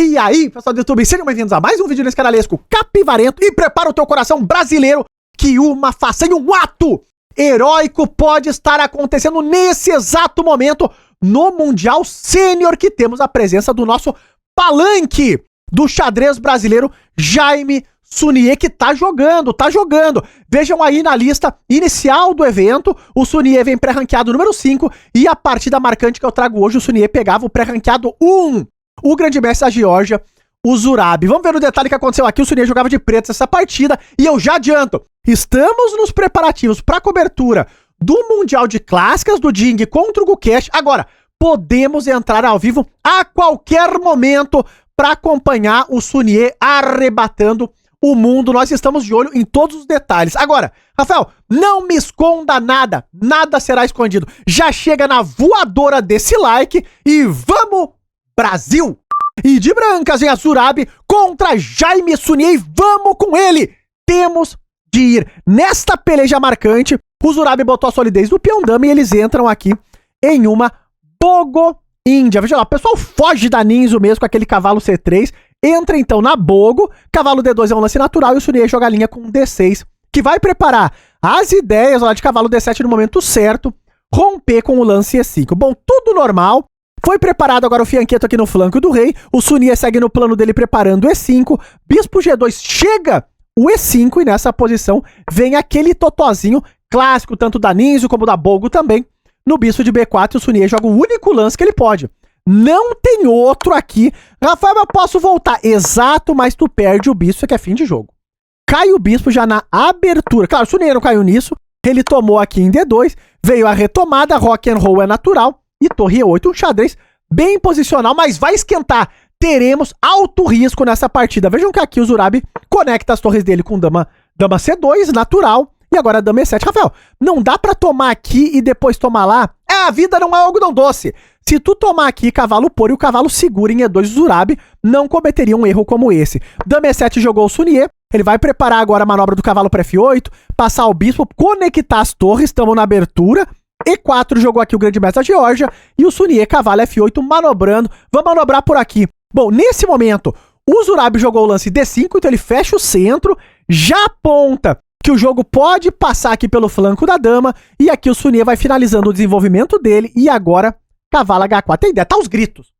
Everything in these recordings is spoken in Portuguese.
E aí, pessoal do YouTube, sejam bem-vindos a mais um vídeo nesse canalesco capivarento e prepara o teu coração brasileiro que uma façanha, um ato heróico pode estar acontecendo nesse exato momento no Mundial Sênior, que temos a presença do nosso palanque do xadrez brasileiro, Jaime Sunier, que tá jogando. Vejam aí na lista inicial do evento, o Sunier vem pré-ranqueado número 5 e a partida marcante que eu trago hoje, o Sunier pegava o pré-ranqueado 1, o grande mestre da Geórgia, o Zurab. Vamos ver no detalhe que aconteceu aqui, o Sunier jogava de preto essa partida e eu já adianto, estamos nos preparativos para a cobertura do Mundial de Clássicas do Ding contra o Gukesh. Agora, podemos entrar ao vivo a qualquer momento para acompanhar o Sunier arrebatando o mundo. Nós estamos de olho em todos os detalhes. Agora, Rafael, não me esconda nada, nada será escondido. Já chega na voadora desse like e vamos, Brasil! E de brancas em Zurab contra Jaime Sunier, e vamos com ele! Temos de ir nesta peleja marcante. O Zurab botou a solidez do peão dama e eles entram aqui em uma Bogo Índia. Veja lá, o pessoal foge da Ninzo mesmo com aquele cavalo C3. Entra então na Bogo, cavalo D2 é um lance natural e o Sunier joga a linha com D6, que vai preparar as ideias lá de cavalo D7 no momento certo, romper com o lance E5. Bom, tudo normal. Foi preparado agora o fianqueto aqui no flanco do rei, o Sunier segue no plano dele preparando o E5, bispo G2 chega o E5 e nessa posição vem aquele totozinho clássico, tanto da Ninzo como da Bogo também. No bispo de B4 o Sunier joga o único lance que ele pode. Não tem outro aqui. Rafael, eu posso voltar. Exato, mas tu perde o bispo, que é fim de jogo. Cai o bispo já na abertura. Claro, o Sunier não caiu nisso. Ele tomou aqui em D2. Veio a retomada, rock and roll é natural. E torre E8, um xadrez bem posicional, mas vai esquentar. Teremos alto risco nessa partida. Vejam que aqui o Zurab conecta as torres dele com dama C2, natural. E agora dama E7. Rafael, não dá pra tomar aqui e depois tomar lá? A vida não é algodão doce. Se tu tomar aqui cavalo por e o cavalo segura em E2, o Zurab não cometeria um erro como esse. Dama E7 jogou o Sunier. Ele vai preparar agora a manobra do cavalo para F8, passar o bispo, conectar as torres, estamos na abertura. E4 jogou aqui o grande mestre da Geórgia e o Sunier, cavalo F8, manobrando. Vamos manobrar por aqui. Bom, nesse momento, o Zurab jogou o lance D5, então ele fecha o centro, já aponta que o jogo pode passar aqui pelo flanco da dama, e aqui o Sunier vai finalizando o desenvolvimento dele, e agora, cavalo H4. Tem ideia? Tá aos gritos.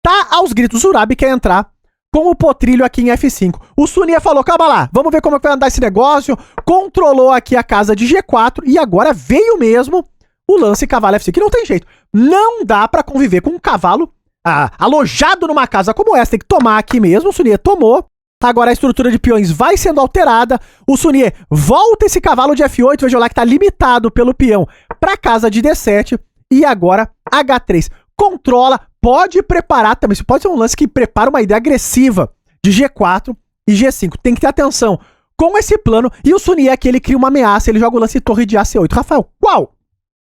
Tá aos gritos. O Zurab quer entrar com o potrilho aqui em F5. O Sunier falou, calma lá, vamos ver como é que vai andar esse negócio. Controlou aqui a casa de G4, e agora veio mesmo o lance cavalo F5, que não tem jeito. Não dá pra conviver com um cavalo alojado numa casa como essa. Tem que tomar aqui mesmo. O Sunier tomou. Agora a estrutura de peões vai sendo alterada. O Sunier volta esse cavalo de F8. Veja lá que tá limitado pelo peão pra casa de D7. E agora H3. Controla, pode preparar também. Isso pode ser um lance que prepara uma ideia agressiva de G4 e G5. Tem que ter atenção com esse plano. E o Sunier aqui, ele cria uma ameaça. Ele joga o lance torre de AC8. Rafael, qual?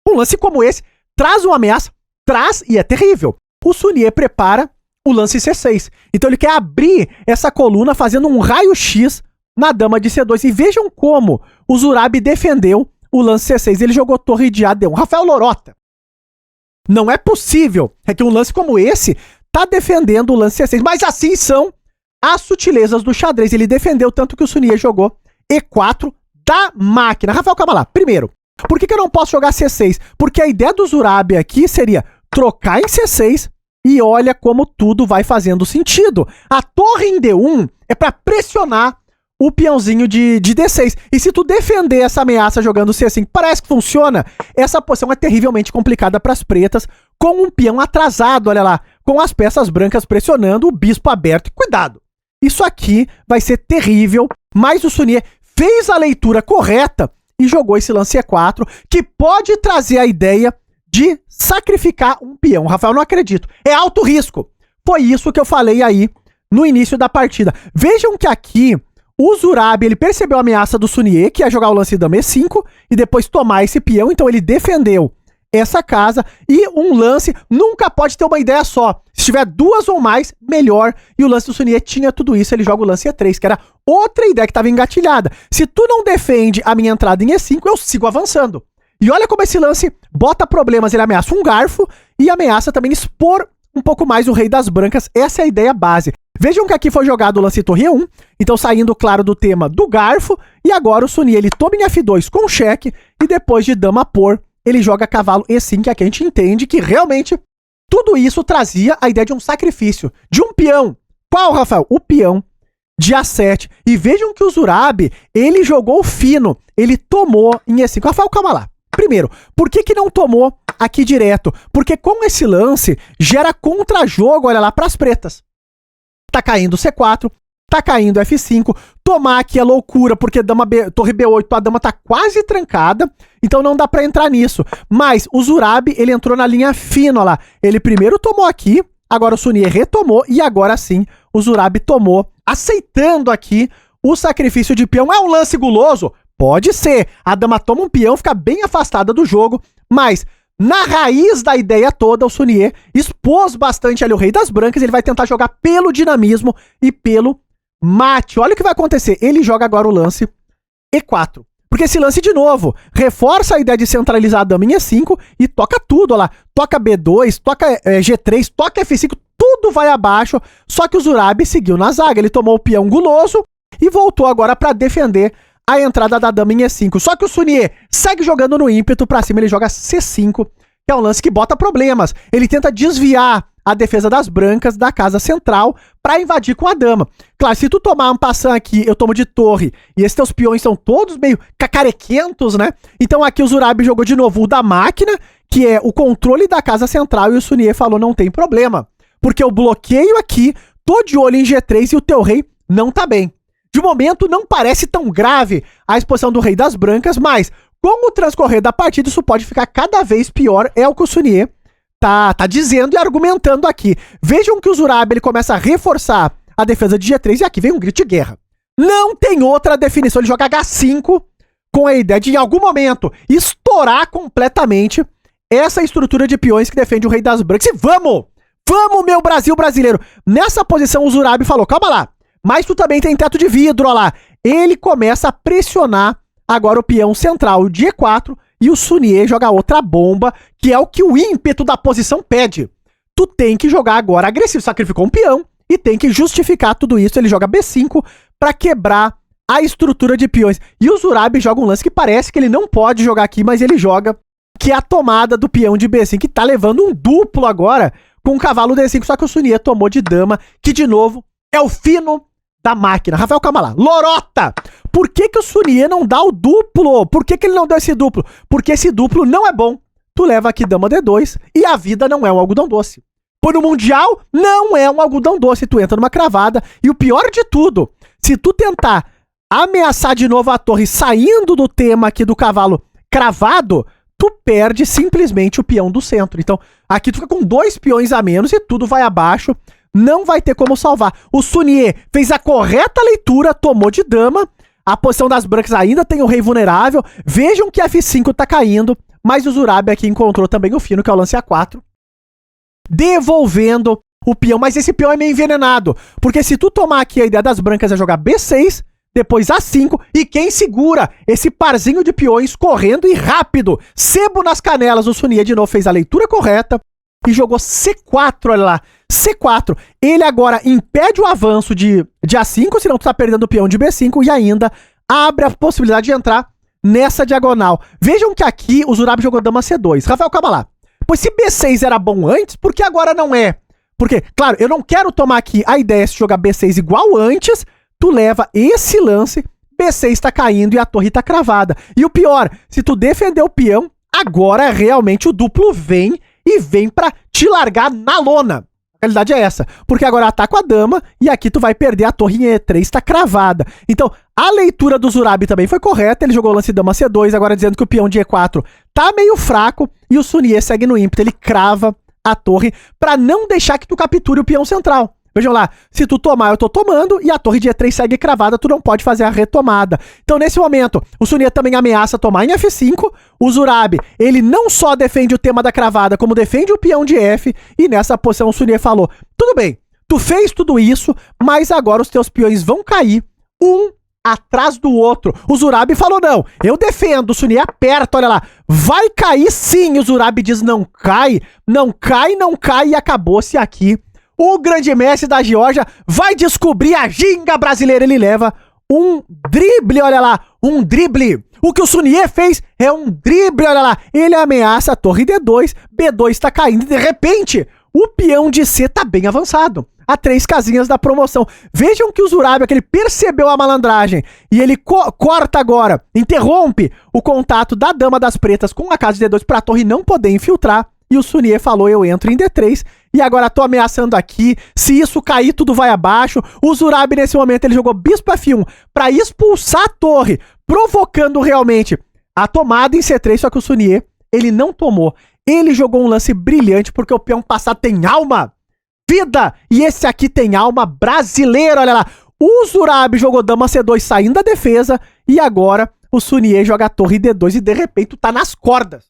Um lance como esse traz uma ameaça? Traz, e é terrível. O Sunier prepara o lance C6. Então ele quer abrir essa coluna fazendo um raio-x na dama de C2. E vejam como o Zurab defendeu o lance C6. Ele jogou torre de AD1. Rafael Lorota. Não é possível que um lance como esse tá defendendo o lance C6. Mas assim são as sutilezas do xadrez. Ele defendeu tanto que o Sunier jogou E4 da máquina. Rafael, calma lá. Primeiro, por que eu não posso jogar C6? Porque a ideia do Zurab aqui seria trocar em C6 e olha como tudo vai fazendo sentido. A torre em D1 é para pressionar o peãozinho de D6. E se tu defender essa ameaça jogando C5, parece que funciona. Essa posição é terrivelmente complicada para as pretas, com um peão atrasado, olha lá, com as peças brancas pressionando, o bispo aberto. Cuidado, isso aqui vai ser terrível, mas o Sunier fez a leitura correta e jogou esse lance E4, que pode trazer a ideia de sacrificar um peão. Rafael, não acredito. É alto risco. Foi isso que eu falei aí no início da partida. Vejam que aqui o Zurab, ele percebeu a ameaça do Sunier, que é jogar o lance dama E5 e depois tomar esse peão. Então ele defendeu essa casa e um lance nunca pode ter uma ideia só. Se tiver duas ou mais, melhor. E o lance do Sunier tinha tudo isso. Ele joga o lance E3, que era outra ideia que estava engatilhada. Se tu não defende a minha entrada em E5, eu sigo avançando. E olha como esse lance bota problemas. Ele ameaça um garfo e ameaça também expor um pouco mais o rei das brancas. Essa é a ideia base. Vejam que aqui foi jogado o lance torre E1, então saindo, claro, do tema do garfo, e agora o Sunier, ele toma em F2 com cheque, e depois de dama por, ele joga cavalo E5, que aqui a gente entende que realmente tudo isso trazia a ideia de um sacrifício, de um peão. Qual, Rafael? O peão de A7. E vejam que o Zurab, ele jogou fino, ele tomou em E5. Rafael, calma lá. Primeiro, por que não tomou aqui direto? Porque com esse lance, gera contra-jogo, olha lá, para as pretas. Tá caindo C4, tá caindo F5, tomar aqui é loucura, porque torre B8, a dama tá quase trancada, então não dá pra entrar nisso. Mas o Zurab, ele entrou na linha fina, ó lá. Ele primeiro tomou aqui, agora o Sunier retomou, e agora sim o Zurab tomou, aceitando aqui o sacrifício de peão. É um lance guloso? Pode ser. A dama toma um peão, fica bem afastada do jogo, mas na raiz da ideia toda, o Sunier expôs bastante ali o rei das brancas, ele vai tentar jogar pelo dinamismo e pelo mate. Olha o que vai acontecer, ele joga agora o lance E4. Porque esse lance, de novo, reforça a ideia de centralizar a dama em E5 e toca tudo, ó lá. Toca B2, toca G3, toca F5, tudo vai abaixo, só que o Zurab seguiu na zaga, ele tomou o peão guloso e voltou agora para defender a entrada da dama em E5. Só que o Sunier segue jogando no ímpeto pra cima, ele joga C5, que é um lance que bota problemas. Ele tenta desviar a defesa das brancas da casa central pra invadir com a dama. Claro, se tu tomar um passant aqui, eu tomo de torre, e esses teus peões são todos meio cacarequentos, né? Então aqui o Zurab jogou de novo o da máquina, que é o controle da casa central, e o Sunier falou, não tem problema, porque eu bloqueio aqui, tô de olho em G3 e o teu rei não tá bem. De momento, não parece tão grave a exposição do rei das brancas, mas com o transcorrer da partida, isso pode ficar cada vez pior, é o que o Sunier tá dizendo e argumentando aqui. Vejam que o Zurab, ele começa a reforçar a defesa de G3, e aqui vem um grito de guerra. Não tem outra definição, ele joga H5 com a ideia de, em algum momento, estourar completamente essa estrutura de peões que defende o rei das brancas. E vamos, meu Brasil brasileiro! Nessa posição, o Zurab falou, calma lá, mas tu também tem teto de vidro, ó lá. Ele começa a pressionar agora o peão central de E4 e o Sunier joga outra bomba, que é o que o ímpeto da posição pede. Tu tem que jogar agora agressivo, sacrificou um peão e tem que justificar tudo isso. Ele joga B5 para quebrar a estrutura de peões. E o Zurab joga um lance que parece que ele não pode jogar aqui, mas ele joga, que é a tomada do peão de B5, que tá levando um duplo agora com o cavalo D5, só que o Sunier tomou de dama, que de novo é o fino da máquina. Rafael, calma lá. Lorota! Por que o Sunier não dá o duplo? Por que ele não deu esse duplo? Porque esse duplo não é bom. Tu leva aqui dama D2 e a vida não é um algodão doce. Pô, no Mundial, não é um algodão doce. Tu entra numa cravada e o pior de tudo, se tu tentar ameaçar de novo a torre saindo do tema aqui do cavalo cravado, tu perde simplesmente o peão do centro. Então, aqui tu fica com 2 peões a menos e tudo vai abaixo. Não vai ter como salvar. O Sunier fez a correta leitura, tomou de dama. A posição das brancas ainda tem o rei vulnerável. Vejam que F5 tá caindo, mas o Zurab aqui encontrou também o fino, que é o lance A4, devolvendo o peão. Mas esse peão é meio envenenado, porque se tu tomar aqui a ideia das brancas é jogar B6, depois A5, e quem segura esse parzinho de peões correndo e rápido, sebo nas canelas. O Sunier de novo fez a leitura correta e jogou C4, olha lá, C4. Ele agora impede o avanço de A5, senão tu tá perdendo o peão de B5, e ainda abre a possibilidade de entrar nessa diagonal. Vejam que aqui o Zurab jogou dama C2. Rafael, calma lá. Pois se B6 era bom antes, por que agora não é? Porque, claro, eu não quero tomar aqui a ideia de jogar B6 igual antes, tu leva esse lance, B6 tá caindo e a torre tá cravada. E o pior, se tu defender o peão, agora realmente o duplo vem e vem pra te largar na lona. A realidade é essa, porque agora ataca a dama e aqui tu vai perder a torre em E3, tá cravada. Então, a leitura do Zurab também foi correta, ele jogou o lance dama C2, agora dizendo que o peão de E4 tá meio fraco e o Sunier segue no ímpeto, ele crava a torre pra não deixar que tu capture o peão central. Vejam lá, se tu tomar, eu tô tomando, e a torre de E3 segue cravada, tu não pode fazer a retomada. Então, nesse momento, o Sunier também ameaça tomar em F5, o Zurab, ele não só defende o tema da cravada, como defende o peão de F, e nessa posição o Sunier falou, tudo bem, tu fez tudo isso, mas agora os teus peões vão cair, 1 atrás do outro. O Zurab falou, não, eu defendo, o Sunier aperta, olha lá, vai cair sim. O Zurab diz, não cai, não cai, não cai, e acabou-se aqui. O grande mestre da Geórgia vai descobrir a ginga brasileira, ele leva um drible, olha lá, um drible. O que o Sunier fez é um drible, olha lá, ele ameaça a torre D2, B2 tá caindo e de repente o peão de C tá bem avançado. A 3 casinhas da promoção. Vejam que o Zurab, que ele percebeu a malandragem e ele corta agora, interrompe o contato da dama das pretas com a casa de D2 pra torre não poder infiltrar. E o Sunier falou, eu entro em D3 e agora tô ameaçando aqui, se isso cair tudo vai abaixo. O Zurab nesse momento ele jogou bispo F1 pra expulsar a torre, provocando realmente a tomada em C3, só que o Sunier, ele não tomou. Ele jogou um lance brilhante porque o peão passado tem alma, vida, e esse aqui tem alma brasileira, olha lá. O Zurab jogou dama C2 saindo da defesa e agora o Sunier joga a torre D2 e de repente tu tá nas cordas.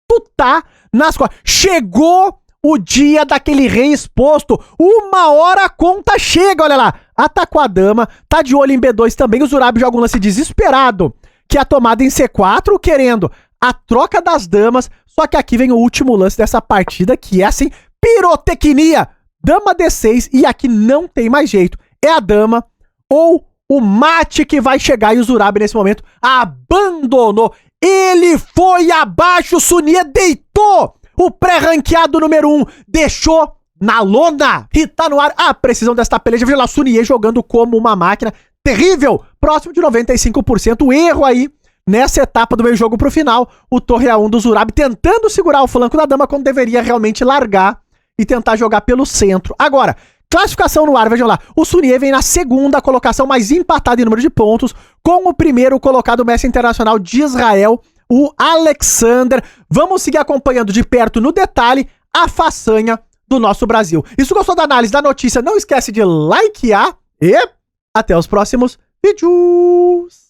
Tu tá nas cordas. Chegou o dia daquele rei exposto. Uma hora a conta chega, olha lá. Atacou a dama, tá de olho em B2 também. O Zurab joga um lance desesperado, que é a tomada em C4, querendo a troca das damas. Só que aqui vem o último lance dessa partida, que é assim, pirotecnia. Dama D6 e aqui não tem mais jeito. É a dama ou o mate que vai chegar e o Zurab nesse momento abandonou. Ele foi abaixo, o Sunier deitou o pré-ranqueado número 1, deixou na lona e tá no ar a precisão desta peleja. Veja lá, o Sunier jogando como uma máquina terrível, próximo de 95%. O erro aí nessa etapa do meio jogo pro final, o torre A1 do Zurab tentando segurar o flanco da dama quando deveria realmente largar e tentar jogar pelo centro. Agora, classificação no ar, vejam lá, o Sunier vem na segunda colocação, mais empatado em número de pontos, com o primeiro colocado mestre internacional de Israel, o Alexander. Vamos seguir acompanhando de perto, no detalhe, a façanha do nosso Brasil. E se gostou da análise da notícia, não esquece de likear e até os próximos vídeos.